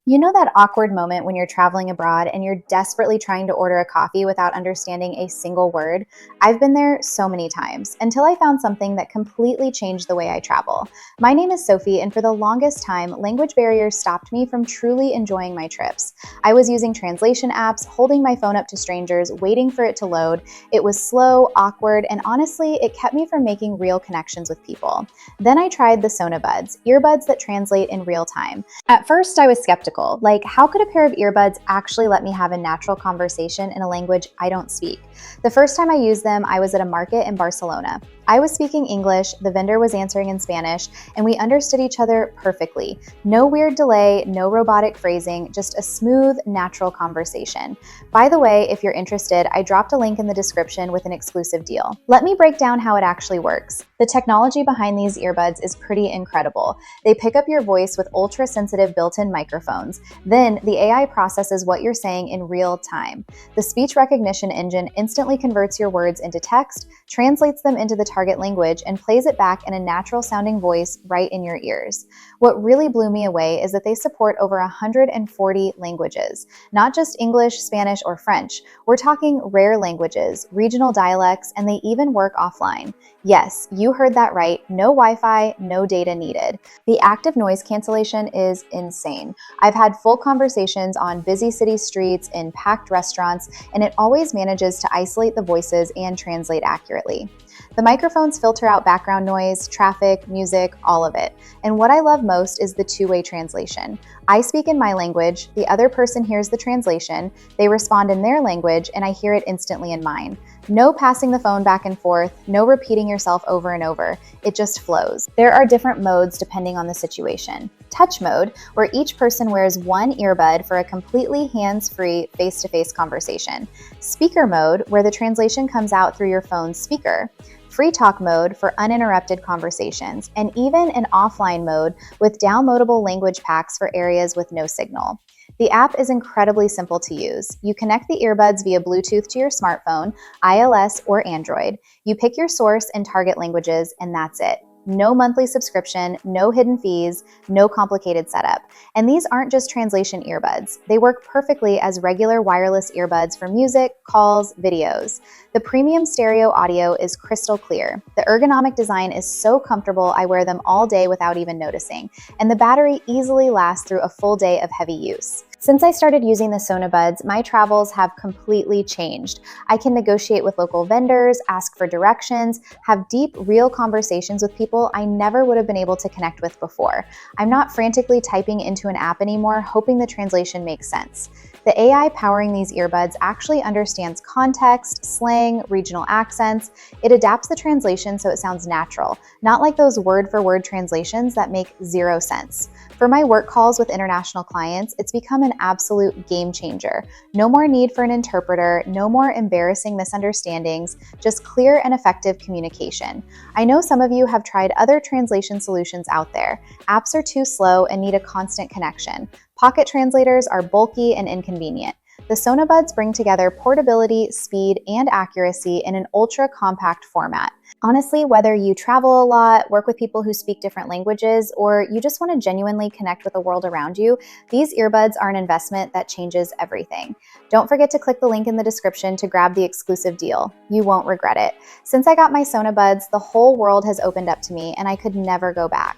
You know that awkward moment when you're traveling abroad and you're desperately trying to order a coffee without understanding a single word? I've been there so many times until I found something that completely changed the way I travel. My name is Sophie, and for the longest time, language barriers stopped me from truly enjoying my trips. I was using translation apps, holding my phone up to strangers, waiting for it to load. It was slow, awkward, and honestly, it kept me from making real connections with people. Then I tried the SonaBuds, earbuds that translate in real time. At first, I was skeptical. Like, how could a pair of earbuds actually let me have a natural conversation in a language I don't speak? The first time I used them, I was at a market in Barcelona. I was speaking English, the vendor was answering in Spanish, and we understood each other perfectly. No weird delay, no robotic phrasing, just a smooth, natural conversation. By the way, if you're interested, I dropped a link in the description with an exclusive deal. Let me break down how it actually works. The technology behind these earbuds is pretty incredible. They pick up your voice with ultra-sensitive built-in microphones. Then the AI processes what you're saying in real time. The speech recognition engine instantly converts your words into text, translates them into the target language, and plays it back in a natural-sounding voice right in your ears. What really blew me away is that they support over 140 languages, not just English, Spanish, or French. We're talking rare languages, regional dialects, and they even work offline. Yes, you heard that right. No Wi-Fi, no data needed. The active noise cancellation is insane. I've had full conversations on busy city streets, in packed restaurants, and it always manages to isolate the voices and translate accurately. The microphones filter out background noise, traffic, music, all of it. And what I love most is the two-way translation. I speak in my language, the other person hears the translation, they respond in their language, and I hear it instantly in mine. No passing the phone back and forth, no repeating yourself over and over. It just flows. There are different modes depending on the situation. Touch mode, where each person wears one earbud for a completely hands-free, face-to-face conversation. Speaker mode, where the translation comes out through your phone's speaker. Free talk mode for uninterrupted conversations, and even an offline mode with downloadable language packs for areas with no signal. The app is incredibly simple to use. You connect the earbuds via Bluetooth to your smartphone, iOS or Android. You pick your source and target languages, and that's it. No monthly subscription, no hidden fees, no complicated setup. And these aren't just translation earbuds. They work perfectly as regular wireless earbuds for music, calls, videos. The premium stereo audio is crystal clear. The ergonomic design is so comfortable I wear them all day without even noticing. And the battery easily lasts through a full day of heavy use. Since I started using the SonaBuds, my travels have completely changed. I can negotiate with local vendors, ask for directions, have deep, real conversations with people I never would have been able to connect with before. I'm not frantically typing into an app anymore, hoping the translation makes sense. The AI powering these earbuds actually understands context, slang, regional accents. It adapts the translation so it sounds natural, not like those word-for-word translations that make zero sense. For my work calls with international clients, it's become an absolute game changer. No more need for an interpreter, no more embarrassing misunderstandings, just clear and effective communication. I know some of you have tried other translation solutions out there. Apps are too slow and need a constant connection. Pocket translators are bulky and inconvenient. The SonaBuds bring together portability, speed, and accuracy in an ultra-compact format. Honestly, whether you travel a lot, work with people who speak different languages, or you just want to genuinely connect with the world around you, these earbuds are an investment that changes everything. Don't forget to click the link in the description to grab the exclusive deal. You won't regret it. Since I got my SonaBuds, the whole world has opened up to me, and I could never go back.